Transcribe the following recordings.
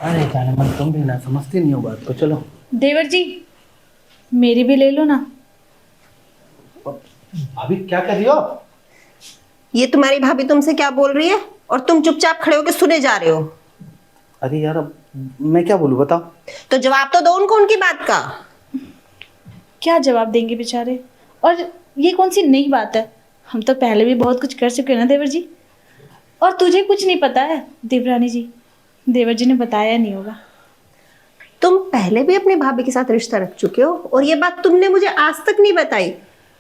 अरे जाने मन, तुम भी ना समझती नहीं हो बात को। चलो देवर जी, मेरी भी ले लो ना। भाभी क्या कर रही हो? ये तुम्हारी भाभी तुमसे क्या बोल रही है और तुम चुपचाप खड़े होकर सुने जा रहे हो? अरे यार अब मैं क्या बोलूं बताओ। तो जवाब तो दो उनको उनकी बात का। क्या जवाब देंगे बेचारे। और ये कौन सी नई बात है, हम तो पहले भी बहुत कुछ कर चुके हैं ना देवर जी। और तुझे कुछ नहीं पता है देवरानी जी, देवर जी ने बताया नहीं होगा। तुम पहले भी अपनी भाभी के साथ रिश्ता रख चुके हो और ये बात तुमने मुझे आज तक नहीं बताई।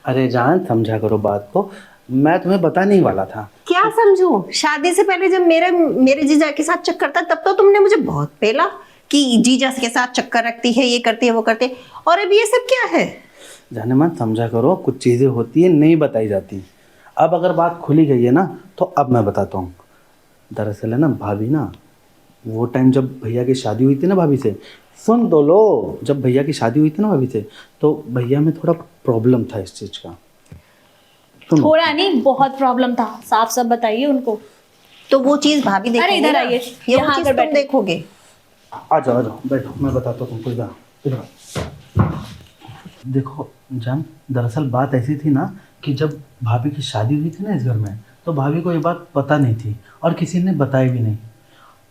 अरे जान समझा करो बात को, मैं तुम्हें बताने ही वाला था। क्या समझूं? शादी से पहले जब मेरे मेरे जीजा के साथ चक्कर था तब तो तुमने मुझे बहुत पेला कि जीजा के साथ चक्कर रखती है, ये करती है, वो करती है। और अब ये सब क्या है? जाने मन समझा करो, कुछ चीज़ें होती है नहीं बताई जाती। अब अगर बात खुली गई है ना तो अब मैं बताता हूँ। दरअसल है ना भाभी ना, वो टाइम जब भैया की शादी हुई थी ना भाभी से, सुन तो लो, जब भैया की शादी हुई थी ना भाभी से तो भैया में थोड़ा प्रॉब्लम था इस चीज़ का। सुनो। थोड़ा नहीं, बहुत प्रॉब्लम था, साफ साफ बताइए उनको। तो वो चीज भाभी अरे देखेंगे इधर ना, आइए, ये वो यहाँ चीज आकर तुम बैठो। देखोगे। आ जाओ बैठो, मैं बताता हूँ तुमको। इधर इधर देखो जान, दरअसल बात ऐसी थी ना कि जब भाभी की शादी हुई थी ना इस घर में, तो भाभी को ये बात पता नहीं थी और किसी ने बताया भी नहीं।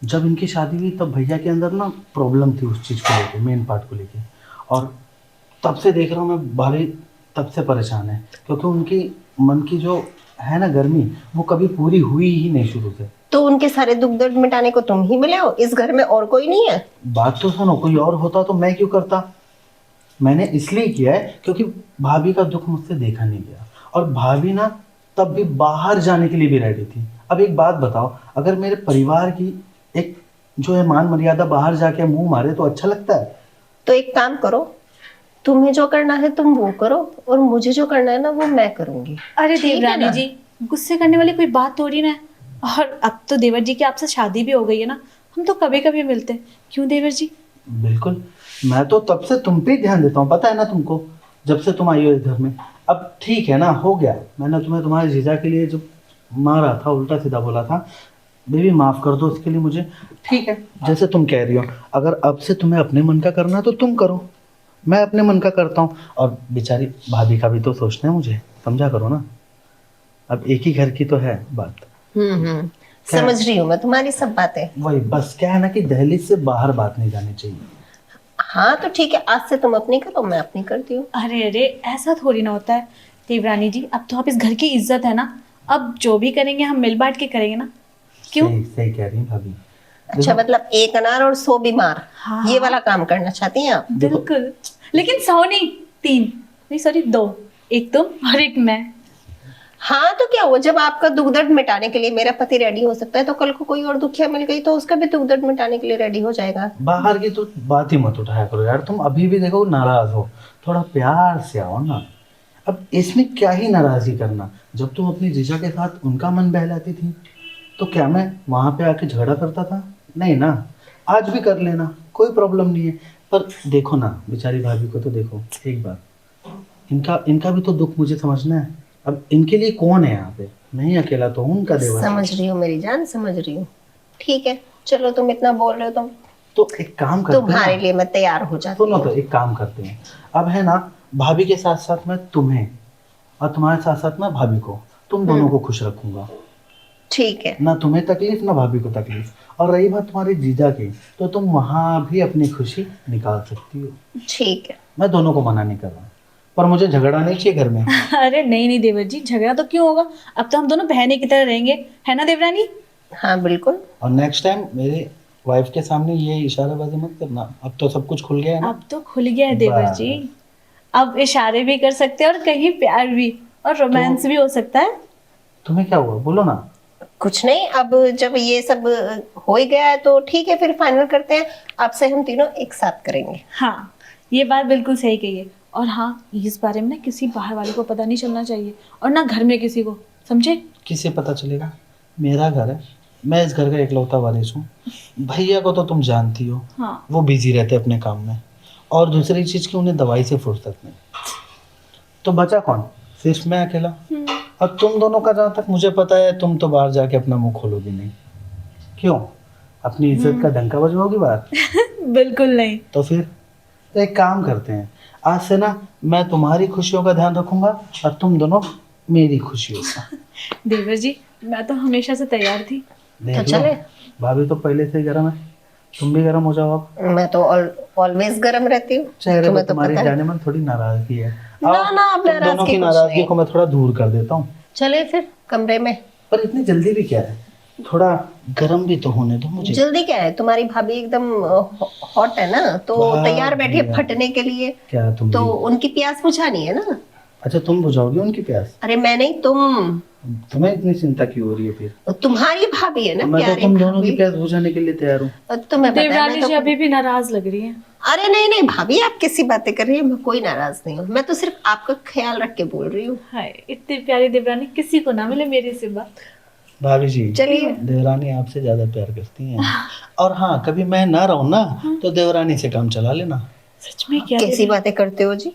जब इनकी शादी हुई तब भैया के अंदर ना प्रॉब्लम थी उस चीज़ को लेके, मेन पार्ट को लेके। और तब से देख रहा हूँ मैं, भाभी तब से परेशान है क्योंकि उनकी मन की जो है ना गर्मी, वो कभी पूरी हुई ही नहीं शुरू से। तो उनके सारे दुख दर्द मिटाने को तुम ही मिले हो, इस घर में और कोई नहीं है? बात तो सुनो, कोई और होता तो मैं क्यों करता। मैंने इसलिए किया है क्योंकि भाभी का दुख मुझसे देखा नहीं गया। और भाभी ना तब भी बाहर जाने के लिए भी रेडी थी। अब एक बात बताओ, अगर मेरे परिवार की एक जो है मान मर्यादा बाहर जाके मुंह मारे तो अच्छा लगता है? तो एक काम करो, तुम्हें जो करना है तुम वो करो और मुझे जो करना है ना वो मैं करूंगी। अरे ठीक है देवरानी ना? जी, गुस्से करने वाली कोई बात थोड़ी ना है। और अब तो देवर जी की आपसे शादी भी हो गई है ना, हम तो कभी कभी मिलते हैं, क्यों देवर जी? बिल्कुल, मैं तो तब से तुम पे ही ध्यान देता हूँ, पता है ना तुमको, जब से तुम आई हो इस घर में। अब ठीक है ना, हो गया। मैंने तुम्हें तुम्हारे जीजा के लिए जो मारा था, उल्टा सीधा बोला था, बेबी माफ़ कर दो उसके लिए मुझे। ठीक है, जैसे तुम कह रही हो, अगर अब से तुम्हें अपने मन का करना है तो तुम करो, मैं अपने मन का करता हूँ। और बेचारी भाभी का भी तो सोचना है मुझे, समझा करो ना। अब एक ही घर की तो है बात। क्या? समझ रही हूँ मैं तुम्हारी सब बातें। वही बस, क्या है ना कि दहलीज से बाहर बात नहीं जानी चाहिए। हाँ तो ठीक है, आज से तुम अपनी करो, मैं अपनी करती हूँ। अरे अरे, ऐसा थोड़ी ना होता है देवरानी जी, अब तो आप इस घर की इज्जत है ना। अब जो भी करेंगे हम मिल बांट के करेंगे ना, क्यों? सही सही कह रही हैं भाभी। अच्छा, मतलब एक अनार और 100 बीमार, हाँ। ये वाला काम करना चाहती हैं आप? बिल्कुल, लेकिन 100 नहीं, 3 नहीं, सॉरी 2, एक तुम और एक मैं। हाँ तो क्या हुआ, जब आपका दुख दर्द मिटाने के लिए मेरा पति रेडी हो सकता है तो कल को कोई और दुखिया मिल गई तो उसका भी दुख दर्द मिटाने के लिए रेडी हो जाएगा। बाहर की तो बात ही मत उठाया करो यार, तुम अभी भी देखो नाराज हो, थोड़ा प्यार से आओ ना। अब इसमें क्या ही नाराजगी करना, जब तुम अपनी जीजा के साथ उनका मन बहलाती थी तो क्या मैं वहां पे आके झगड़ा करता था? नहीं ना। आज भी कर लेना, कोई प्रॉब्लम नहीं है। पर देखो ना बेचारी भाभी को तो देखो एक बार, इनका इनका भी तो दुख मुझे समझना है। अब इनके लिए कौन है यहाँ पे? मैं ही अकेला तो हूँ उनका देवर। समझ रही हूँ मेरी जान, समझ रही हूँ। ठीक है, चलो तुम इतना बोल रहे हो तो एक काम करते हैं तुम्हारे ना। लिए मैं तैयार हो जाती सुनो हूँ। तो एक काम करते हैं, अब है ना, भाभी के साथ साथ मैं तुम्हें और तुम्हारे साथ साथ मैं भाभी को, तुम दोनों को खुश रखूंगा। ठीक है। ना तुम्हें तकलीफ ना भाभी को तकलीफ। और रही बात तुम्हारी जीजा की, तो तुम वहां भी अपनी खुशी निकाल सकती हो। ठीक है। मैं दोनों को मना नहीं कर रहा, पर मुझे झगड़ा नहीं चाहिए घर में। अरे नहीं नहीं देवर जी, झगड़ा तो क्यों होगा, अब तो हम दोनों बहनें की तरह रहेंगे, है ना देवरानी? हाँ बिल्कुल। और नेक्स्ट टाइम मेरे वाइफ के सामने ये इशाराबाजी मत करना, अब तो सब कुछ खुल गया है ना। अब तो खुल गया है देवर बस। जी, अब इशारे भी कर सकते हैं और कहीं प्यार भी, और रोमांस भी हो सकता है। तुम्हें क्या हुआ, बोलो ना। कुछ नहीं, अब जब ये सब हो ही गया है तो ठीक है, फिर फाइनल करते हैं, अब से हम तीनों एक साथ करेंगे। हाँ, ये बात बिल्कुल सही कही है। और हाँ, इस बारे में ना किसी बाहर वाले को पता नहीं चलना चाहिए, और ना घर में किसी को, समझे? किसे पता चलेगा? मेरा घर है, मैं इस घर का इकलौता वारिस हूँ। भैया को तो तुम जानती हो, हाँ। वो बिजी रहते अपने काम में। और दूसरी चीज़ की उन्हें दवाई से फुर्सत नहीं, तो बचा कौन? सिर्फ मैं अकेला। और तुम दोनों का जहाँ तक मुझे पता है, तुम तो बाहर जाके अपना मुंह खोलोगी नहीं। क्यों? अपनी इज्जत का डंका बजवाओगी बाहर? बिल्कुल नहीं। तो फिर तो एक काम करते हैं, आज से ना मैं तुम्हारी खुशियों का ध्यान रखूंगा और तुम दोनों मेरी खुशियों का। देवर जी मैं तो हमेशा से तैयार थी। देख तो लो, चले। भाभी तो पहले से ही गर्म है, तुम भी गर्म हो जाओ अब। मैं तो ऑलवेज गर्म रहती हूँ, चेहरे पर तुम्हें तो तुम्हारी पता है। जाने मन थोड़ी नाराजगी है। ना, आओ, ना, अब तुम दोनों नाराजगी की कुछ नाराजगी नहीं। को मैं थोड़ा दूर कर देता हूँ। चले फिर कमरे में। पर इतनी जल्दी भी क्या है, थोड़ा गर्म भी तो होने दो मुझे। जल्दी क्या है, तुम्हारी भाभी एकदम हॉट है ना, तो वाह तैयार बैठी है भैया। फटने के लिए। क्या तुम तो भी? उनकी प्यास बुझानी है ना। अच्छा तुम बुझाओगी उनकी प्यास? अरे मैं नहीं, तुम। तुम्हें इतनी चिंता क्यों हो रही है फिर? तुम्हारी भाभी है ना, मैं तो प्यारी तुम दोनों की भाभी। प्यास बुझाने के लिए तैयार हूँ। तुम्हें पता है देवरानी मैं जी तो। अभी भी नाराज लग रही है। अरे नहीं नहीं भाभी, आप कैसी बातें कर रही हैं, मैं कोई नाराज नहीं हूँ, मैं तो सिर्फ आपका ख्याल रख के बोल रही हूँ। हाय इतनी प्यारी देवरानी किसी को ना मिले मेरे सिवा। भाभी जी, चलिए। देवरानी आपसे ज्यादा प्यार करती हैं। और हाँ, कभी मैं ना रहूं ना तो देवरानी से काम चला लेना। सच में क्या कैसी बातें करते हो जी,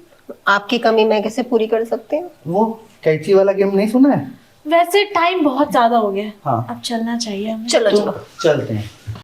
आपकी कमी मैं कैसे पूरी कर सकती हूँ? वो कैंची वाला गेम नहीं सुना है? वैसे टाइम बहुत ज्यादा हो गया है। हाँ। अब चलना चाहिए हमें। चलो तो चलो। चलते हैं।